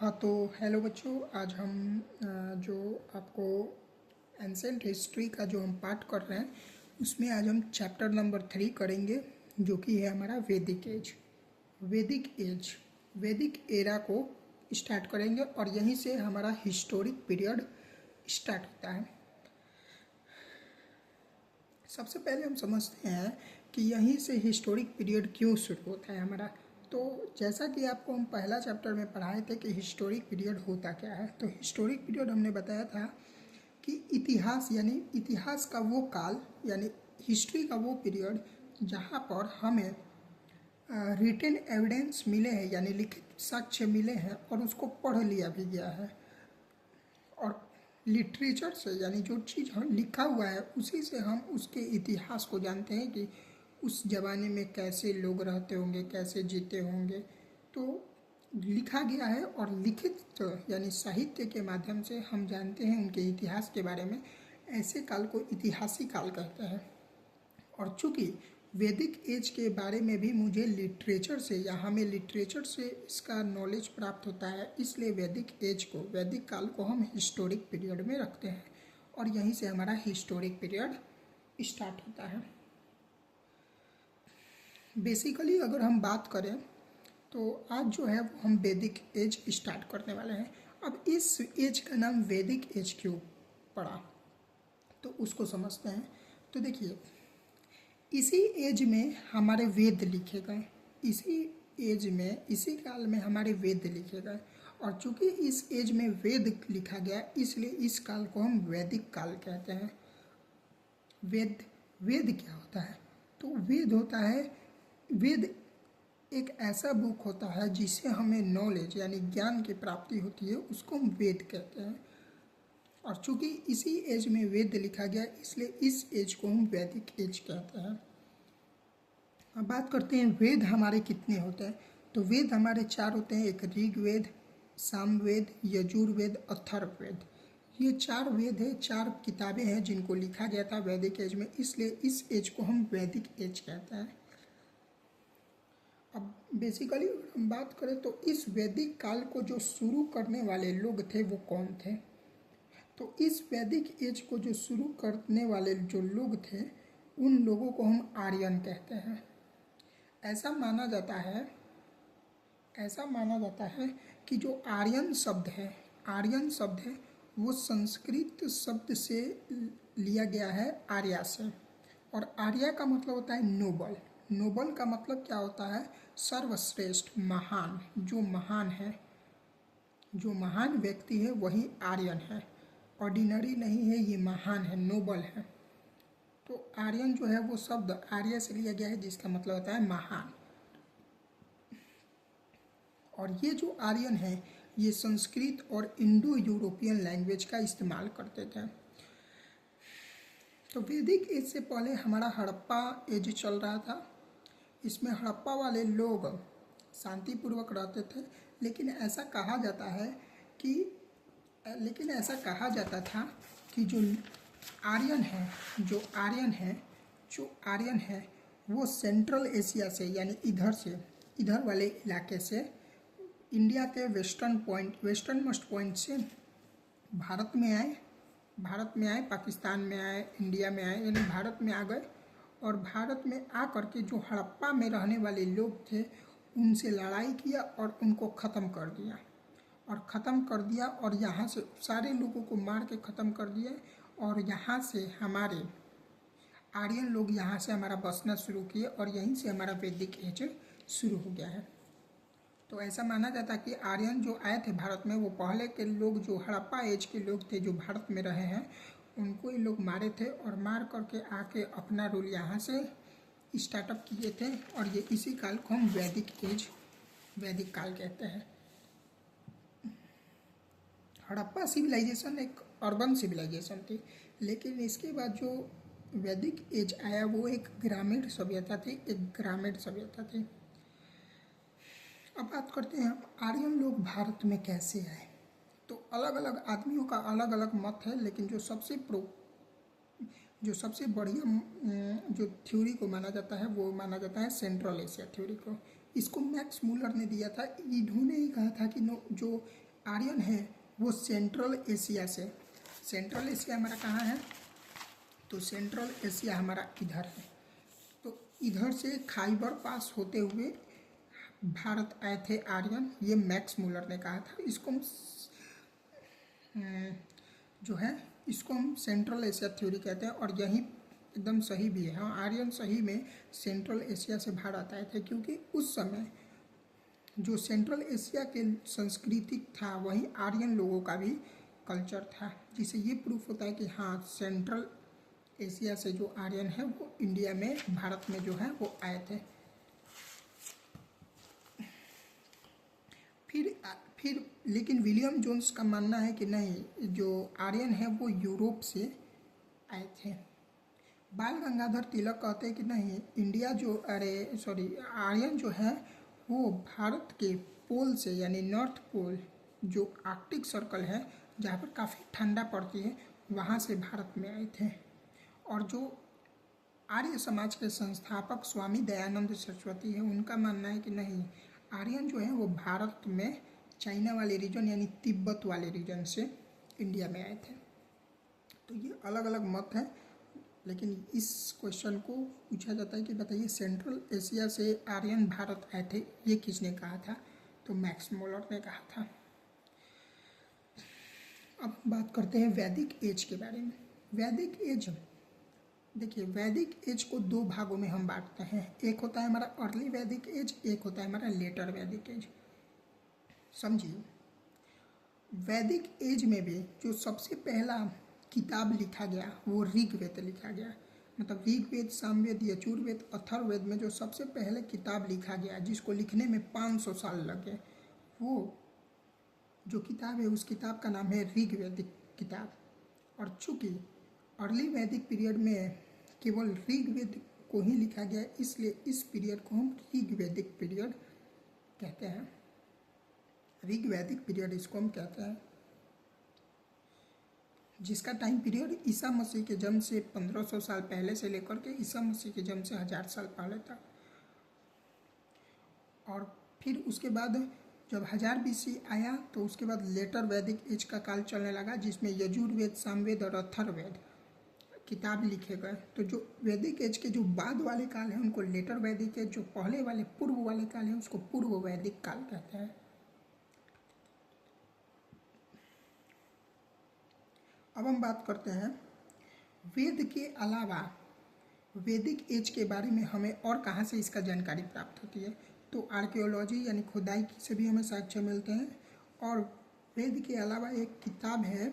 हाँ तो हेलो बच्चों, आज हम जो आपको एंसेंट हिस्ट्री का जो हम पाठ कर रहे हैं उसमें आज हम चैप्टर नंबर 3 करेंगे, जो कि है हमारा वैदिक एज। वैदिक एरा को स्टार्ट करेंगे और यहीं से हमारा हिस्टोरिक पीरियड स्टार्ट होता है। सबसे पहले हम समझते हैं कि यहीं से हिस्टोरिक पीरियड क्यों शुरू होता है हमारा। तो जैसा कि आपको हम पहला चैप्टर में पढ़ाए थे कि हिस्टोरिक पीरियड होता क्या है, तो हिस्टोरिक पीरियड हमने बताया था कि इतिहास यानी इतिहास का वो काल यानी हिस्ट्री का वो पीरियड जहाँ पर हमें रिटन एविडेंस मिले हैं यानी लिखित साक्ष्य मिले हैं और उसको पढ़ लिया भी गया है, और लिटरेचर से यानी जो चीज़ लिखा हुआ है उसी से हम उसके इतिहास को जानते हैं कि उस ज़माने में कैसे लोग रहते होंगे, कैसे जीते होंगे। तो लिखा गया है और लिखित यानी साहित्य के माध्यम से हम जानते हैं उनके इतिहास के बारे में। ऐसे काल को इतिहासी काल कहते हैं। और चूँकि वैदिक एज के बारे में भी मुझे लिटरेचर से या हमें लिटरेचर से इसका नॉलेज प्राप्त होता है, इसलिए वैदिक काल को हम हिस्टोरिक पीरियड में रखते हैं और यहीं से हमारा हिस्टोरिक पीरियड स्टार्ट होता है। बेसिकली अगर हम बात करें तो आज जो है वो हम वैदिक एज स्टार्ट करने वाले हैं। अब इस एज का नाम वैदिक एज क्यों पड़ा, तो उसको समझते हैं। तो देखिए, इसी एज में हमारे वेद लिखे गए, इसी काल में हमारे वेद लिखे गए, और चूंकि इस एज में वेद लिखा गया इसलिए इस काल को हम वैदिक काल कहते हैं। वेद क्या होता है? तो वेद एक ऐसा बुक होता है जिससे हमें नॉलेज यानी ज्ञान की प्राप्ति होती है, उसको हम वेद कहते हैं। और चूंकि इसी एज में वेद लिखा गया इसलिए इस एज को हम वैदिक एज कहते हैं। अब बात करते हैं वेद हमारे कितने होते हैं। तो वेद हमारे 4 होते हैं, एक ऋग्वेद, सामवेद, यजुर्वेद, अथर्ववेद। ये 4 वेद है, 4 किताबें हैं जिनको लिखा गया था वैदिक एज में, इसलिए इस एज को हम वैदिक एज कहते हैं। अब बेसिकली अगर हम बात करें तो इस वैदिक काल को जो शुरू करने वाले लोग थे वो कौन थे। तो इस वैदिक एज को जो शुरू करने वाले जो लोग थे उन लोगों को हम आर्यन कहते हैं। ऐसा माना जाता है कि जो आर्यन शब्द है वो संस्कृत शब्द से लिया गया है, आर्या से। और आर्या का मतलब होता है नोबल का मतलब क्या होता है? सर्वश्रेष्ठ, महान। जो महान व्यक्ति है वही आर्यन है, ऑर्डिनरी नहीं है, ये महान है, नोबल है। तो आर्यन जो है वो शब्द आर्य से लिया गया है जिसका मतलब होता है महान। और ये जो आर्यन है ये संस्कृत और इंडो यूरोपियन लैंग्वेज का इस्तेमाल करते थे। तो वैदिक एज से पहले हमारा हड़प्पा एज चल रहा था। इसमें हड़प्पा वाले लोग शांतिपूर्वक रहते थे, लेकिन ऐसा कहा जाता था कि जो आर्यन है वो सेंट्रल एशिया से यानी इधर वाले इलाके से, इंडिया के वेस्टर्न मोस्ट पॉइंट से भारत में आए, पाकिस्तान में आए, इंडिया में आए, यानी भारत में आ गए। और भारत में आ करके जो हड़प्पा में रहने वाले लोग थे उनसे लड़ाई किया और उनको ख़त्म कर दिया और यहाँ से सारे लोगों को मार के ख़त्म कर दिया। और यहाँ से हमारे आर्यन लोग यहाँ से हमारा बसना शुरू किए और यहीं से हमारा वैदिक एज शुरू हो गया है। तो ऐसा माना जाता है कि आर्यन जो आए थे भारत में वो पहले के लोग जो हड़प्पा एज के लोग थे जो भारत में रहे हैं उनको ये लोग मारे थे और मार करके आके अपना रूल यहाँ से स्टार्टअप किए थे, और ये इसी काल को हम वैदिक काल कहते हैं। हड़प्पा सिविलाइजेशन एक अर्बन सिविलाइजेशन थी, लेकिन इसके बाद जो वैदिक एज आया वो एक ग्रामीण सभ्यता थी। अब बात करते हैं हम आर्यन लोग भारत में कैसे आए। तो अलग अलग आदमियों का अलग अलग मत है, लेकिन जो सबसे बढ़िया जो थ्योरी को माना जाता है वो माना जाता है सेंट्रल एशिया थ्योरी को। इसको मैक्स मूलर ने दिया था। इन्होंने ही कहा था कि जो आर्यन है वो सेंट्रल एशिया से, सेंट्रल एशिया हमारा कहाँ है, तो सेंट्रल एशिया हमारा इधर है। तो इधर से खाइबर पास होते हुए भारत आए थे आर्यन, ये मैक्स मुलर ने कहा था। इसको हम जो है इसको हम सेंट्रल एशिया थ्योरी कहते हैं, और यही एकदम सही भी है। हाँ, आर्यन सही में सेंट्रल एशिया से भारत आए थे, क्योंकि उस समय जो सेंट्रल एशिया के सांस्कृतिक था वही आर्यन लोगों का भी कल्चर था, जिससे ये प्रूफ होता है कि हाँ, सेंट्रल एशिया से जो आर्यन है वो इंडिया में, भारत में जो है वो आए थे। फिर लेकिन विलियम जोन्स का मानना है कि नहीं, जो आर्यन है वो यूरोप से आए थे। बाल गंगाधर तिलक कहते हैं कि नहीं, इंडिया जो आर्यन जो है वो भारत के पोल से, यानी नॉर्थ पोल जो आर्कटिक सर्कल है जहाँ पर काफ़ी ठंडा पड़ती है, वहाँ से भारत में आए थे। और जो आर्य समाज के संस्थापक स्वामी दयानंद सरस्वती है, उनका मानना है कि नहीं, आर्यन जो है वो भारत में चाइना वाले रीजन यानी तिब्बत वाले रीजन से इंडिया में आए थे। तो ये अलग अलग मत हैं, लेकिन इस क्वेश्चन को पूछा जाता है कि बताइए सेंट्रल एशिया से आर्यन भारत आए थे, ये किसने कहा था, तो मैक्स मुलर ने कहा था। अब बात करते हैं वैदिक एज के बारे में। वैदिक एज, देखिए वैदिक एज को दो भागों में हम बांटते हैं, एक होता है हमारा अर्ली वैदिक एज, एक होता है हमारा लेटर वैदिक एज। समझिए, वैदिक एज में भी जो सबसे पहला किताब लिखा गया वो ऋग्वेद लिखा गया, मतलब ऋग्वेद, सामवेद, यजुर्वेद, अथर्ववेद में जो सबसे पहले किताब लिखा गया जिसको लिखने में 500 साल लगे, वो जो किताब है उस किताब का नाम है ऋग्वेदिक किताब। और चूँकि अर्ली वैदिक पीरियड में केवल ऋग्वेद को ही लिखा गया, इसलिए इस पीरियड को हम ऋग्वेदिक पीरियड कहते हैं। ऋग्वैदिक पीरियड इसको हम कहते हैं, जिसका टाइम पीरियड ईसा मसीह के जन्म से 1500 साल पहले से लेकर के ईसा मसीह के जन्म से 1000 साल पहले तक। और फिर उसके बाद जब 1000 BC आया तो उसके बाद लेटर वैदिक एज का काल चलने लगा, जिसमें यजुर्वेद, सामवेद और अथर्ववेद किताब लिखे गए। तो जो वैदिक एज के जो बाद वाले काल हैं उनको लेटर वैदिक एज, जो पहले वाले पूर्व वाले काल हैं उसको पूर्व वैदिक काल कहते हैं। अब हम बात करते हैं वेद के अलावा वैदिक एज के बारे में हमें और कहाँ से इसका जानकारी प्राप्त होती है, तो आर्कियोलॉजी यानी खुदाई से भी हमें साक्ष्य मिलते हैं। और वेद के अलावा एक किताब है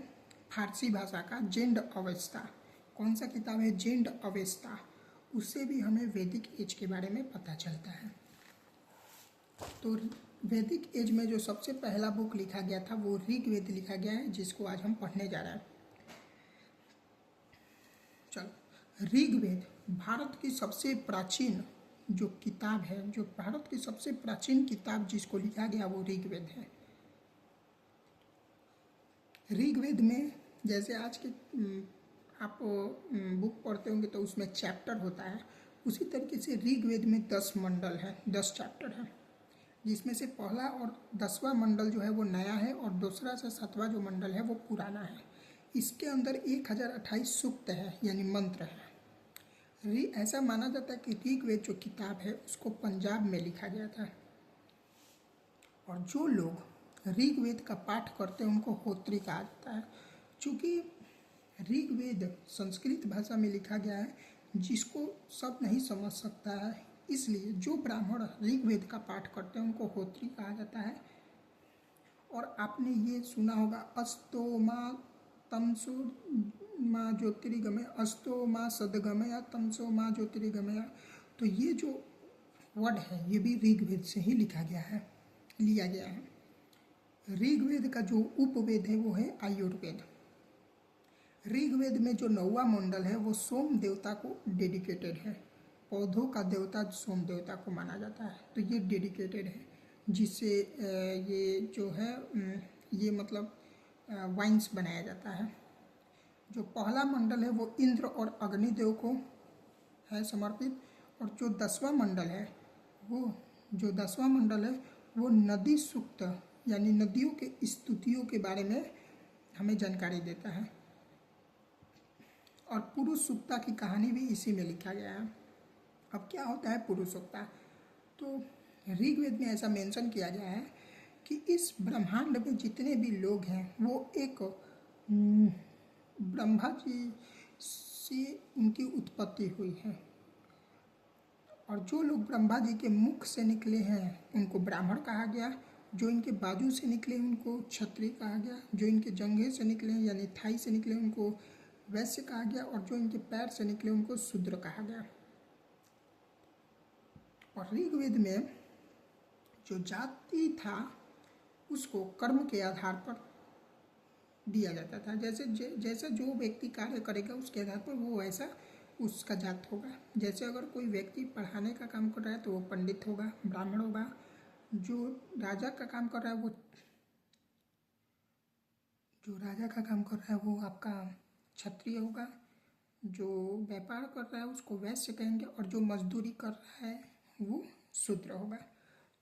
फारसी भाषा का, जेंड अवेस्ता। कौन सा किताब है, जेंड अवेस्ता, उससे भी हमें वैदिक एज के बारे में पता चलता है। तो वैदिक एज में जो सबसे पहला बुक लिखा गया था वो ऋग्वेद लिखा गया है, जिसको आज हम पढ़ने जा रहे हैं। चलो, ऋग्वेद भारत की सबसे प्राचीन जो किताब है, जो भारत की सबसे प्राचीन किताब जिसको लिखा गया वो ऋग्वेद है। ऋग्वेद में जैसे आज के आप बुक पढ़ते होंगे तो उसमें चैप्टर होता है, उसी तरीके से ऋग्वेद में 10 मंडल है, 10 चैप्टर है, जिसमें से पहला और 10वां मंडल जो है वो नया है और दूसरा से 7वां जो मंडल है वो पुराना है। इसके अंदर 1028 सूक्त है यानी मंत्र है। ऐसा माना जाता है कि ऋग्वेद जो किताब है उसको पंजाब में लिखा गया था, और जो लोग ऋग्वेद का पाठ करते हैं उनको होत्री कहा जाता है। चूँकि ऋग्वेद संस्कृत भाषा में लिखा गया है जिसको सब नहीं समझ सकता है, इसलिए जो ब्राह्मण ऋग्वेद का पाठ करते हैं उनको होत्री कहा जाता है। और आपने ये सुना होगा अस्तो माँ तमसो माँ ज्योतिर्गमय, अस्तो माँ सदगमया तमसो माँ ज्योतिर्गमया। तो ये जो वर्ड है ये भी ऋग्वेद से ही लिखा गया है, लिया गया है। ऋग्वेद का जो उपवेद है वो है आयुर्वेद। ऋग्वेद में जो 9वां मंडल है वो सोम देवता को डेडिकेटेड है, पौधों का देवता सोम देवता को माना जाता है, तो ये डेडिकेटेड है, जिससे ये जो है ये मतलब वाइन्स बनाया जाता है। जो पहला मंडल है वो इंद्र और अग्निदेव को है समर्पित, और जो 10वां मंडल है वो नदी सूक्त यानी नदियों के स्तुतियों के बारे में हमें जानकारी देता है। और पुरुष सूक्ता की कहानी भी इसी में लिखा गया है। अब क्या होता है पुरुष सूक्ता? तो ऋग्वेद में ऐसा मेंशन किया गया है कि इस ब्रह्मांड में जितने भी लोग हैं वो एक ब्रह्मा जी से उनकी उत्पत्ति हुई है, और जो लोग ब्रह्मा जी के मुख से निकले हैं उनको ब्राह्मण कहा गया, जो इनके बाजू से निकले उनको क्षत्रिय कहा गया, जो इनके जंघे से निकले यानी थाई से निकले उनको वैश्य कहा गया, और जो इनके पैर से निकले उनको शूद्र कहा गया। और ऋग्वेद में जो जाति था उसको कर्म के आधार पर दिया जाता था। जैसे जो व्यक्ति कार्य करेगा उसके आधार पर वो वैसा उसका जात होगा। जैसे अगर कोई व्यक्ति पढ़ाने का काम कर रहा है तो वो पंडित होगा, ब्राह्मण होगा। जो राजा का काम कर रहा है वो आपका क्षत्रिय होगा। जो व्यापार कर रहा है उसको वैश्य कहेंगे, और जो मजदूरी कर रहा है वो शूद्र होगा।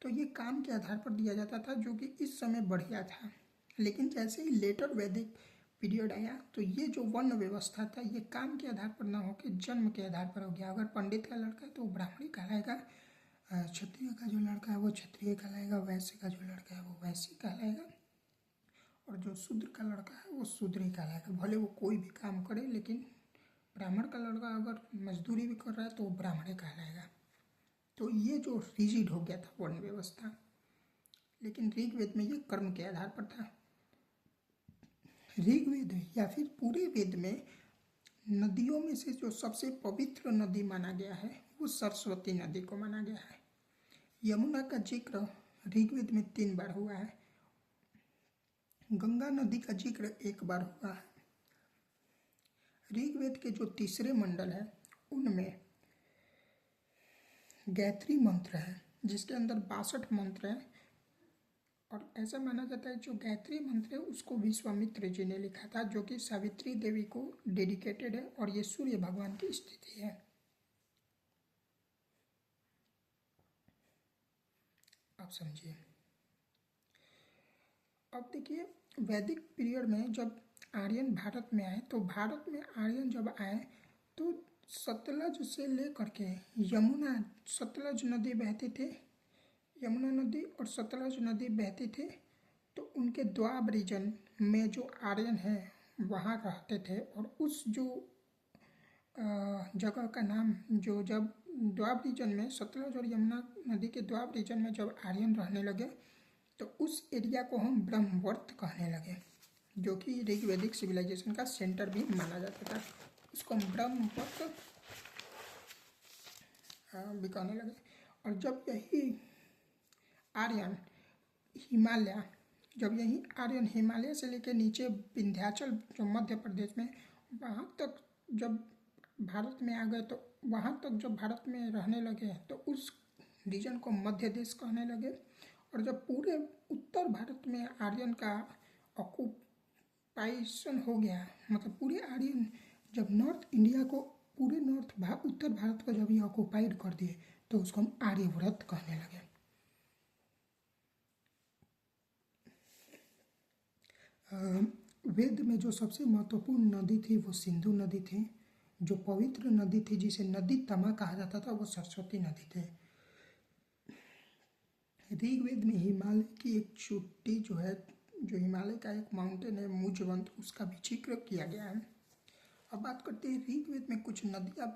तो ये काम के आधार पर दिया जाता था, जो कि इस समय बढ़िया था। लेकिन जैसे ही लेटर वैदिक पीरियड आया तो ये जो वर्ण व्यवस्था था ये काम के आधार पर ना होकर जन्म के आधार पर हो गया। अगर पंडित का लड़का है तो वो ब्राह्मणी कहलाएगा, क्षत्रिय का जो लड़का है वो क्षत्रिय कहलाएगा, वैश्य का जो लड़का है वो वैश्य कहलाएगा, और जो शूद्र का लड़का है वो शूद्र ही कहलाएगा। भले वो कोई भी काम करे, लेकिन ब्राह्मण का लड़का अगर मजदूरी भी कर रहा है तो वो ब्राह्मण कहलाएगा। तो ये जो रिजिड हो गया था वर्ण व्यवस्था, लेकिन ऋग्वेद में ये कर्म के आधार पर था। ऋग्वेद या फिर पूरे वेद में नदियों में से जो सबसे पवित्र नदी माना गया है वो सरस्वती नदी को माना गया है। यमुना का जिक्र ऋग्वेद में 3 बार हुआ है। गंगा नदी का जिक्र 1 बार हुआ है। ऋग्वेद के जो तीसरे मंडल है उनमें गायत्री मंत्र है, जिसके अंदर 62 मंत्र हैं, और ऐसा माना जाता है जो गायत्री मंत्र है उसको विश्वामित्र जी ने लिखा था, जो कि सावित्री देवी को डेडिकेटेड है, और ये सूर्य भगवान की स्थिति है। आप समझिए। अब देखिए वैदिक पीरियड में जब आर्यन भारत में आए, तो भारत में आर्यन जब आए तो सतलज से लेकर के यमुना, सतलज नदी बहती थी, यमुना नदी और सतलज नदी बहती थी, तो उनके द्वाब रीजन में जो आर्यन है वहाँ रहते थे। और उस जो जगह का नाम जो जब द्वाब रीजन में, सतलज और यमुना नदी के द्वाब रीजन में जब आर्यन रहने लगे तो उस एरिया को हम ब्रह्मवर्त कहने लगे, जो कि ऋग्वैदिक सिविलाइजेशन का सेंटर भी माना जाता था। उसको हम ब्रह्मवर्त भी कहने लगे। और जब यही आर्यन हिमालय, जब यही आर्यन हिमालय से लेकर नीचे विंध्याचल जो मध्य प्रदेश में, वहाँ तक जब भारत में आ गए, तो वहाँ तक जब भारत में रहने लगे तो उस रीजन को मध्य देश कहने लगे। और जब पूरे उत्तर भारत में आर्यन का ऑक्यूपाइशन हो गया, मतलब पूरे आर्यन जब नॉर्थ इंडिया को, पूरे उत्तर भारत को जब ये ऑक्यूपाइड कर दिए तो उसको हम आर्यव्रत कहने लगे। वेद में जो सबसे महत्वपूर्ण नदी थी वो सिंधु नदी थी। जो पवित्र नदी थी जिसे नदी तमा कहा जाता था वो सरस्वती नदी थी। ऋग्वेद में हिमालय की एक चोटी जो है, जो हिमालय का एक माउंटेन है मुजवंत, उसका भी जिक्र किया गया है। अब बात करते हैं ऋग्वेद में कुछ नदियाँ,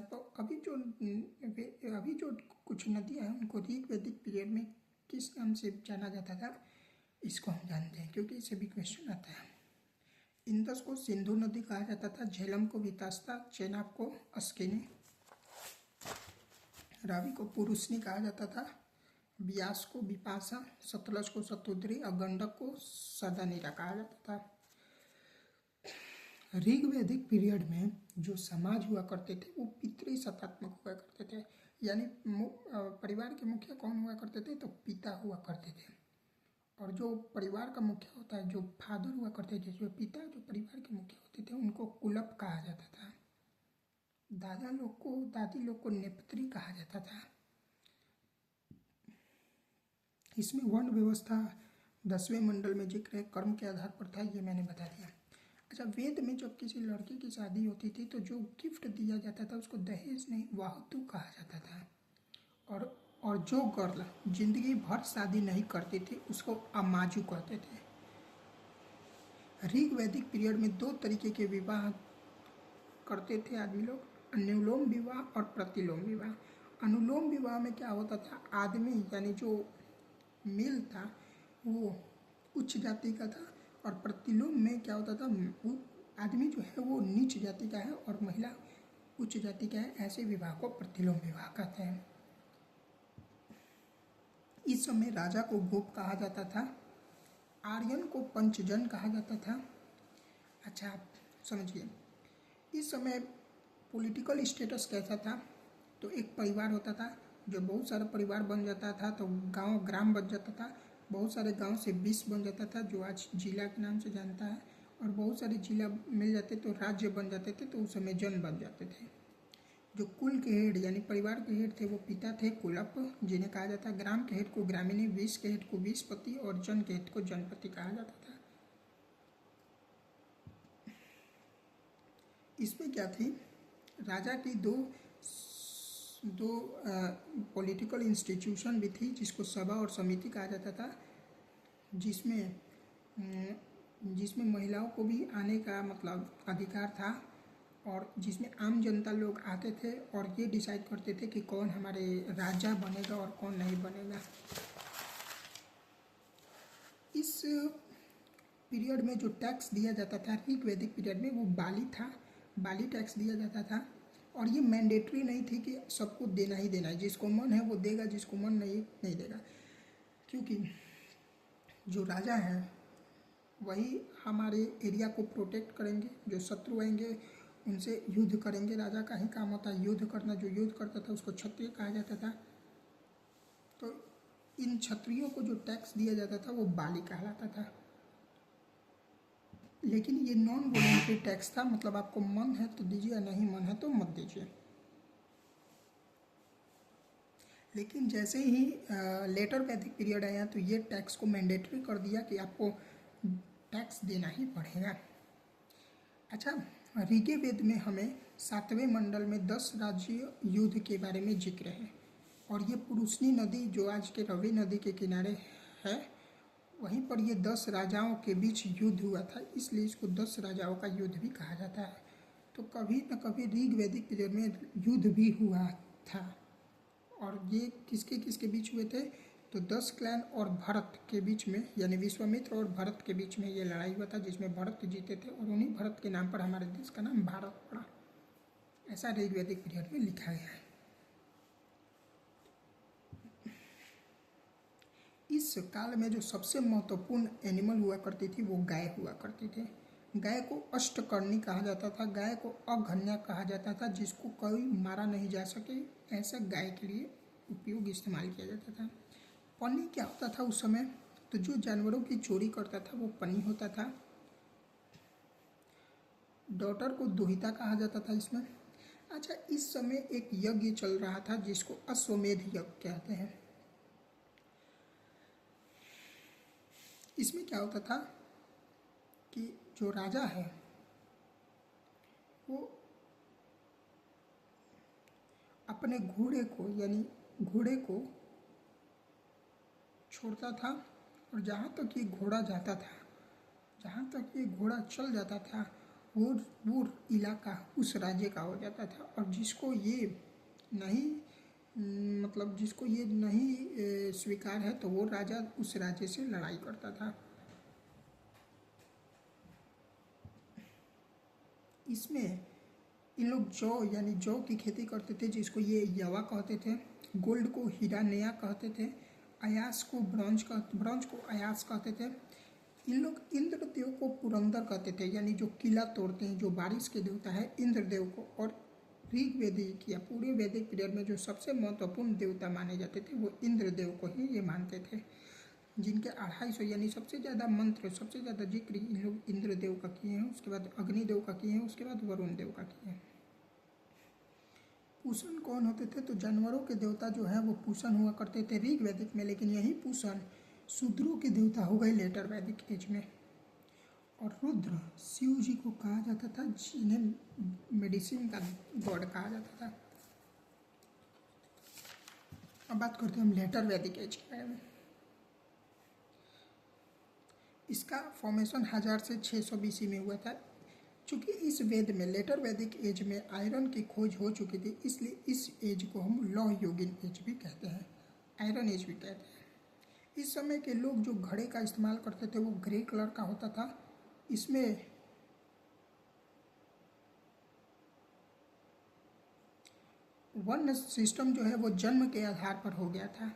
तो अभी जो कुछ नदियाँ हैं उनको ऋग्वैदिक पीरियड में किस नाम से जाना जाता था, इसको हम जानते हैं क्योंकि इससे भी क्वेश्चन आता है। इंदस को सिंधु नदी कहा जाता था, झेलम को वितास्ता, चेनाब को अस्किनी, रावी को पुरुषनी कहा जाता था, ब्यास को विपाशा, सतलज को शतुद्री और गंडक को सदानीरा कहा जाता था। ऋग्वैदिक पीरियड में जो समाज हुआ करते थे वो पितृ सत्तात्मक हुआ करते थे, यानी परिवार के मुखिया कौन हुआ करते थे, तो पिता हुआ करते थे। और जो परिवार का मुखिया होता है, जो फादर हुआ करते थे, जो पिता जो परिवार के मुखिया होते थे उनको कुलप कहा जाता था। दादा लोग को, दादी लोग को नेपत्री कहा जाता था। इसमें वर्ण व्यवस्था 10वें मंडल में जिक्र है, कर्म के आधार पर था, ये मैंने बता दिया। अच्छा, वेद में जब किसी लड़की की शादी होती थी तो जो गिफ्ट दिया जाता था उसको दहेज नहीं वाहतू कहा जाता था। और जो गर्ल जिंदगी भर शादी नहीं करती थी उसको अमाजू कहते थे। ऋग वैदिक पीरियड में दो तरीके के विवाह करते थे आदमी लोग, अनुलोम विवाह और प्रतिलोम विवाह। अनुलोम विवाह में क्या होता था, आदमी यानी जो मेल था वो उच्च जाति का था, और प्रतिलोम में क्या होता था, वो आदमी जो है वो नीच जाति का है और महिला उच्च जाति का है। ऐसे विवाह को प्रतिलोम विवाह कहते हैं। इस समय राजा को गोप कहा जाता था, आर्यन को पंचजन कहा जाता था। अच्छा, आप समझिए, इस समय पॉलिटिकल स्टेटस कैसा था, तो एक परिवार होता था, जो बहुत सारा परिवार बन जाता था तो गांव ग्राम बन जाता था, बहुत सारे गांव से विश्व बन जाता था जो आज जिला के नाम से जानता है, और बहुत सारे जिला मिल जाते तो राज्य बन जाते थे, तो उस समय जन बन जाते थे। जो कुल के हेड यानी परिवार के हेड थे वो पिता थे, कुलप जिन्हें कहा जाता है, ग्राम के हेड को ग्रामीणी, विश्व के हेड को विश्वपति और जन के हेड को जनपति कहा जाता था। इसमें क्या थी, राजा की दो पॉलिटिकल इंस्टीट्यूशन भी थी जिसको सभा और समिति कहा जाता था, जिसमें महिलाओं को भी आने का मतलब अधिकार था, और जिसमें आम जनता लोग आते थे और ये डिसाइड करते थे कि कौन हमारे राजा बनेगा और कौन नहीं बनेगा। इस पीरियड में जो टैक्स दिया जाता था ऋग वैदिक पीरियड में, वो बाली था, बाली टैक्स दिया जाता था, और ये मैंडेटरी नहीं थी कि सबको देना ही देना है, जिसको मन है वो देगा, जिसको मन नहीं देगा, क्योंकि जो राजा हैं वही हमारे एरिया को प्रोटेक्ट करेंगे, जो शत्रु आएंगे उनसे युद्ध करेंगे। राजा का ही काम होता है युद्ध करना, जो युद्ध करता था उसको क्षत्रिय कहा जाता था। तो इन क्षत्रियों को जो टैक्स दिया जाता था वो बाली कहलाता था, लेकिन ये नॉन वॉलेंट्री टैक्स था, मतलब आपको मन है तो दीजिए, नहीं मन है तो मत दीजिए। लेकिन जैसे ही लेटर वैदिक पीरियड आया तो ये टैक्स को मैंडेटरी कर दिया कि आपको टैक्स देना ही पड़ेगा। अच्छा, ऋग्वेद में हमें 7वें मंडल में 10 राज्य युद्ध के बारे में जिक्र है, और ये पुरुषनी नदी जो आज के रवि नदी के किनारे है, वहीं पर ये 10 राजाओं के बीच युद्ध हुआ था, इसलिए इसको 10 राजाओं का युद्ध भी कहा जाता है। तो कभी न कभी ऋग वैदिक पीरियड में युद्ध भी हुआ था, और ये किसके किसके बीच हुए थे, तो 10 क्लैन और भरत के बीच में, यानी विश्वामित्र और भरत के बीच में ये लड़ाई हुआ था, जिसमें भरत जीते थे, और उन्हीं भरत के नाम पर हमारे देश का नाम भारत पड़ा। ऐसा ऋग वैदिक पीरियड में लिखा गया है। इस काल में जो सबसे महत्वपूर्ण एनिमल हुआ करती थी वो गाय हुआ करती थी। गाय को अष्टकर्णी कहा जाता था, गाय को अघन्या कहा जाता था, जिसको कोई मारा नहीं जा सके ऐसा गाय के लिए उपयोग इस्तेमाल किया जाता था। पन्नी क्या होता था उस समय, तो जो जानवरों की चोरी करता था वो पन्नी होता था। डॉटर को दुहिता कहा जाता था इसमें। अच्छा, इस समय एक यज्ञ चल रहा था जिसको अश्वमेध यज्ञ कहते हैं। इसमें क्या होता था कि जो राजा है वो अपने घोड़े को, यानी घोड़े को छोड़ता था, और जहाँ तक ये घोड़ा जाता था, जहाँ तक ये घोड़ा चल जाता था, वो इलाका उस राज्य का हो जाता था, और जिसको ये नहीं मतलब जिसको ये नहीं स्वीकार है तो वो राजा उस राज्य से लड़ाई करता था। इसमें इन लोग जौ यानी जौ की खेती करते थे, जिसको ये यवा कहते थे, गोल्ड को हीरा नया कहते थे, अयास को ब्रॉन्ज को अयास कहते थे। इन लोग इंद्रदेव को पुरंदर कहते थे, यानी जो किला तोड़ते हैं, जो बारिश के देवता है इंद्रदेव को। और ऋग वैदिक या पूरे वैदिक पीरियड में जो सबसे महत्वपूर्ण देवता माने जाते थे वो इंद्रदेव को ही ये मानते थे, जिनके 250 यानी सबसे ज़्यादा मंत्र, सबसे ज़्यादा जिक्र इन लोग इंद्रदेव का किए हैं, उसके बाद अग्निदेव का किए हैं, उसके बाद वरुण देव का किए हैं। पूषण कौन होते थे, तो जानवरों के देवता जो है वो पूषण हुआ करते थे ऋग वैदिक में, लेकिन यही पूषण शूद्रों के देवता हो गए लेटर वैदिक एज में। और रुद्र शिव जी को कहा जाता था, जिन्हें मेडिसिन का गॉड कहा जाता था। अब बात करते हैं हम लेटर वैदिक एज के बारे में। इसका फॉर्मेशन 1000 से 600 BC में हुआ था। चूँकि इस वेद में लेटर वैदिक एज में आयरन की खोज हो चुकी थी, इसलिए इस एज को हम लौह युगीन एज भी कहते हैं, आयरन एज भी कहते हैं। इस समय के लोग जो घड़े का इस्तेमाल करते थे वो ग्रे कलर का होता था। इसमें वर्ण सिस्टम जो है वो जन्म के आधार पर हो गया था।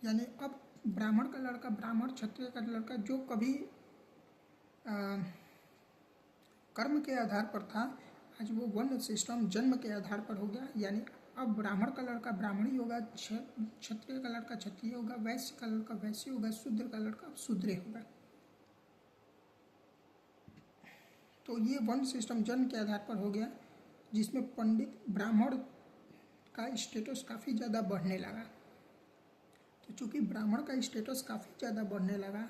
यानी अब ब्राह्मण का लड़का ब्राह्मण, क्षत्रिय का लड़का, जो कभी कर्म के आधार पर था, आज वो वर्ण सिस्टम जन्म के आधार पर हो गया। यानी अब ब्राह्मण का लड़का ब्राह्मणी होगा, क्षत्रिय का लड़का क्षत्रिय होगा, वैश्य का लड़का वैश्य होगा, शूद्र का लड़का शूद्र होगा। तो ये वर्ण सिस्टम जन्म के आधार पर हो गया, जिसमें पंडित ब्राह्मण का स्टेटस काफ़ी ज़्यादा बढ़ने लगा। तो चूँकि ब्राह्मण का स्टेटस काफ़ी ज़्यादा बढ़ने लगा,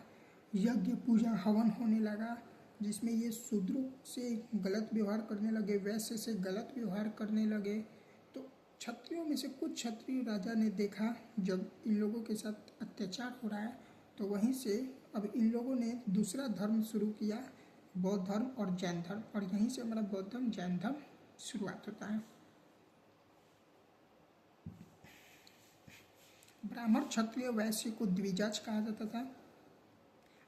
यज्ञ पूजा हवन होने लगा, जिसमें ये शूद्रों से गलत व्यवहार करने लगे, वैश्य से गलत व्यवहार करने लगे। तो क्षत्रियों में से कुछ क्षत्रिय राजा ने देखा जब इन लोगों के साथ अत्याचार हो रहा है, तो वहीं से अब इन लोगों ने दूसरा धर्म शुरू किया, बौद्ध धर्म और जैन धर्म। और यहीं से हमारा बौद्ध धर्म जैन धर्म शुरुआत होता है। ब्राह्मण क्षत्रिय वैश्य को द्विजाज कहा जाता था।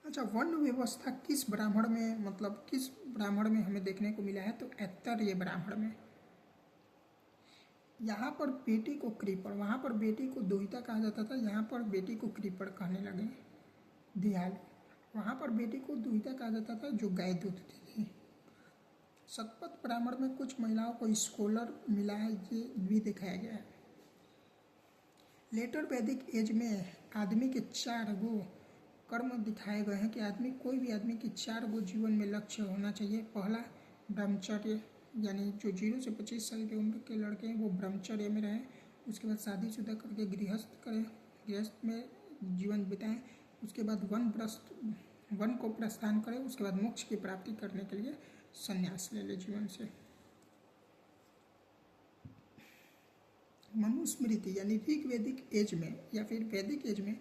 अच्छा, वर्ण व्यवस्था किस ब्राह्मण में, मतलब किस ब्राह्मण में हमें देखने को मिला है, तो ऐतरेय ब्राह्मण में। यहाँ पर बेटी को कृपण, वहाँ पर बेटी को दोहिता कहा जाता था, यहाँ पर बेटी को कृपण कहने लगे। दयालु, वहाँ पर बेटी को दोहिता कहा जाता था जो गाय दूध देती थी। शतपथ ब्राह्मण में कुछ महिलाओं को स्कॉलर मिला है, ये भी दिखाया गया है। लेटर वैदिक एज में आदमी के 4 गो कर्म दिखाए गए हैं कि कोई भी आदमी की 4 गो जीवन में लक्ष्य होना चाहिए। पहला ब्रह्मचर्य, यानी जो 0 से 25 साल की उम्र के लड़के हैं वो ब्रह्मचर्य में रहें। उसके बाद शादीशुदा करके गृहस्थ करें, गृहस्थ में जीवन बिताएं। उसके बाद वन को प्रस्थान करें। उसके बाद मोक्ष की प्राप्ति करने के लिए संन्यास ले ले जीवन से। मनुस्मृति यानी ऋग वैदिक एज में या फिर वैदिक एज में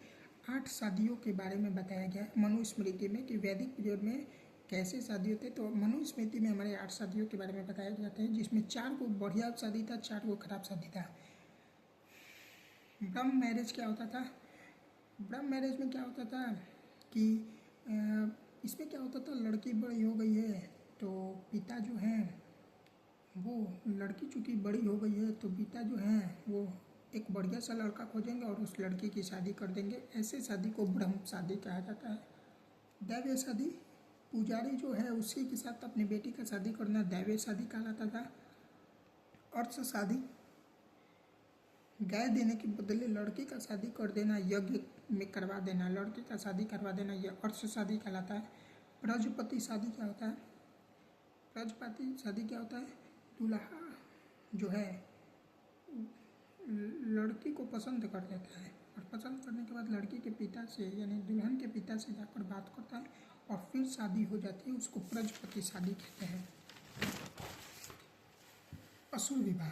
8 शादियों के बारे में बताया गया है मनुस्मृति में, कि वैदिक पीरियड में कैसे शादी होते। तो मनुस्मृति में हमारे 8 शादियों के बारे में बताया जाता है, जिसमें 4 को बढ़िया शादी था, 4 को खराब शादी था। ब्रह्म मैरिज क्या होता था? ब्रह्म मैरिज में क्या होता था कि इसमें क्या होता था, लड़की बड़ी हो गई है तो पिता जो हैं वो, लड़की चूँकि बड़ी हो गई है तो पिता जो हैं वो एक बढ़िया सा लड़का खोजेंगे और उस लड़की की शादी कर देंगे। ऐसे शादी को ब्रह्म शादी कहा जाता है। दैवीय शादी, पुजारी जो है उसी के साथ अपनी बेटी का शादी करना दैवीय शादी कहलाता था। अर्थ शादी, गाय देने के बदले लड़की का शादी कर देना, यज्ञ में करवा देना, लड़की का शादी करवा देना, यह अर्थ शादी कहलाता है। प्रजपति शादी क्या होता है? प्रजपति शादी क्या होता है? दूल्हा जो है लड़की को पसंद कर लेता है और पसंद करने के बाद लड़की के पिता से यानी दुल्हन के पिता से जाकर बात करता है और फिर शादी हो जाती है, उसको प्रजपति शादी कहते हैं। असुर विवाह,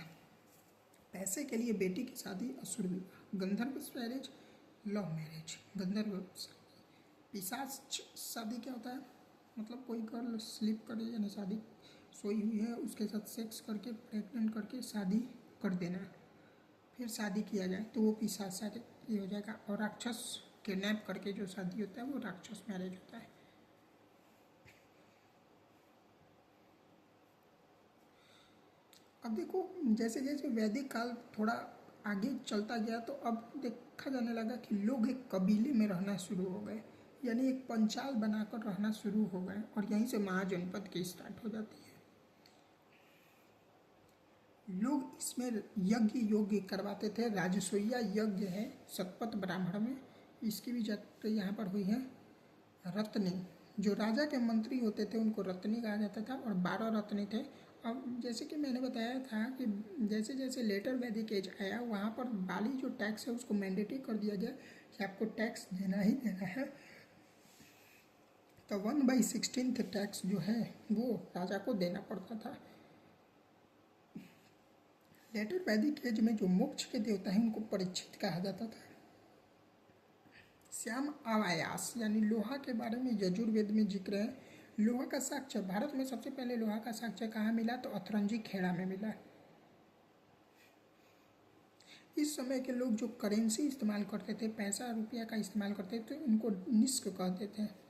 पैसे के लिए बेटी की शादी असुर विवाह। गंधर्व मैरिज, लव मैरिज, गंधर्व शादी। पिशाच शादी क्या होता है? मतलब कोई गर्ल स्लीप करे यानी शादी सोई हुई है उसके साथ सेक्स करके प्रेग्नेंट करके शादी कर देना, फिर शादी किया जाए तो वो पिशाच शादी हो जाएगा। और राक्षस किडनैप करके जो शादी होता है वो राक्षस मैरिज होता है। अब देखो, जैसे जैसे वैदिक काल थोड़ा आगे चलता गया तो अब देखा जाने लगा कि लोग एक कबीले में रहना शुरू हो गए, यानी एक पंचाल बनाकर रहना शुरू हो गए और यहीं से महाजनपद की स्टार्ट हो जाती है। लोग इसमें यज्ञ योग्य करवाते थे। राजसूया यज्ञ है शतपथ ब्राह्मण में, इसकी भी जाति यहाँ पर हुई है। रत्नी, जो राजा के मंत्री होते थे उनको रत्नी कहा जाता था और 12 रत्नी थे अब जैसे कि मैंने बताया था कि जैसे जैसे लेटर वैदिक एज आया वहाँ पर बाली जो टैक्स है उसको मैंडेटरी कर दिया गया कि आपको टैक्स देना ही देना है। तो 1/16 टैक्स जो है वो राजा को देना पड़ता था। लेटर वैदिक एज में जो मोक्ष के देवता हैं उनको परीक्षित कहा जाता था। श्याम अवायास यानी लोहा के बारे में यजुर्वेद में जिक्र है। लोहा का साक्ष्य भारत में सबसे पहले लोहा का साक्ष्य कहाँ मिला? तो अथरंजी खेड़ा में मिला। इस समय के लोग जो करेंसी इस्तेमाल करते थे, पैसा रुपया का इस्तेमाल करते थे, उनको निष्क कहते थे।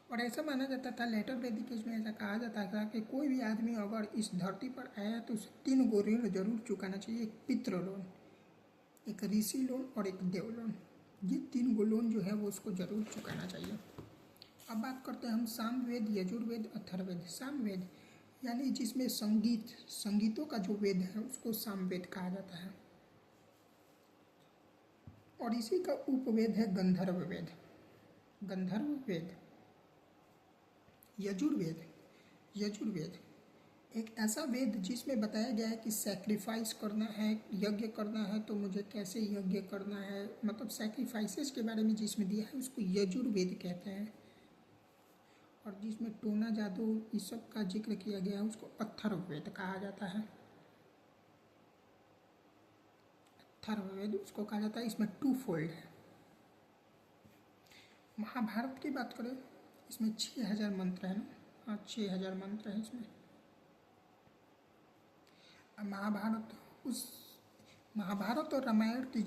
और ऐसा माना जाता था, लेटर वैदिक एज में ऐसा कहा जाता था कि कोई भी आदमी अगर इस धरती पर आया तो उसे 3 गो ऋण जरूर चुकाना चाहिए। एक पितृ लोन, एक ऋषि लोन और एक देव लोन। ये 3 गो लोन जो है वो उसको जरूर चुकाना चाहिए। अब बात करते हैं हम सामवेद, यजुर्वेद, अथर्ववेद। सामवेद यानी जिसमें संगीतों का जो वेद है उसको सामवेद कहा जाता है। और इसी का उपवेद है गंधर्व वेद। गंधर्व वेद। यजुर्वेद एक ऐसा वेद जिसमें बताया गया है कि सैक्रिफाइस करना है, यज्ञ करना है तो मुझे कैसे यज्ञ करना है, मतलब सैक्रिफाइसेस के बारे में जिसमें दिया है उसको यजुर्वेद कहते हैं। और जिसमें टोना जादू इस सब का जिक्र किया गया है उसको अथर्ववेद कहा जाता है। अथर्ववेद उसको कहा जाता है। इसमें 2 फोल्ड है। महाभारत की बात करें, इसमें 6000 मंत्र हैं ना। हाँ, 6000 मंत्र हैं इसमें। महाभारत और रामायण के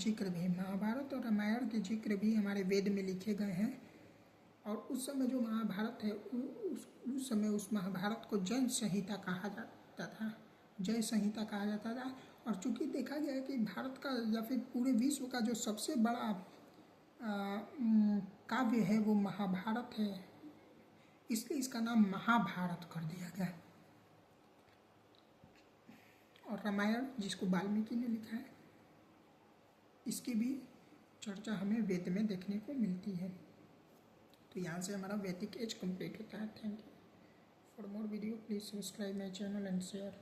जिक्र भी हमारे वेद में लिखे गए हैं। और उस समय जो महाभारत है उस समय उस महाभारत को जय संहिता कहा जाता था। और चूंकि देखा गया है कि भारत का या फिर पूरे विश्व का जो सबसे बड़ा काव्य है वो महाभारत है, इसलिए इसका नाम महाभारत कर दिया गया। और रामायण जिसको वाल्मीकि ने लिखा है, इसकी भी चर्चा हमें वेद में देखने को मिलती है। तो यहाँ से हमारा वैदिक एज कंप्लीट होता है। Thank you for more video, please subscribe my channel and share.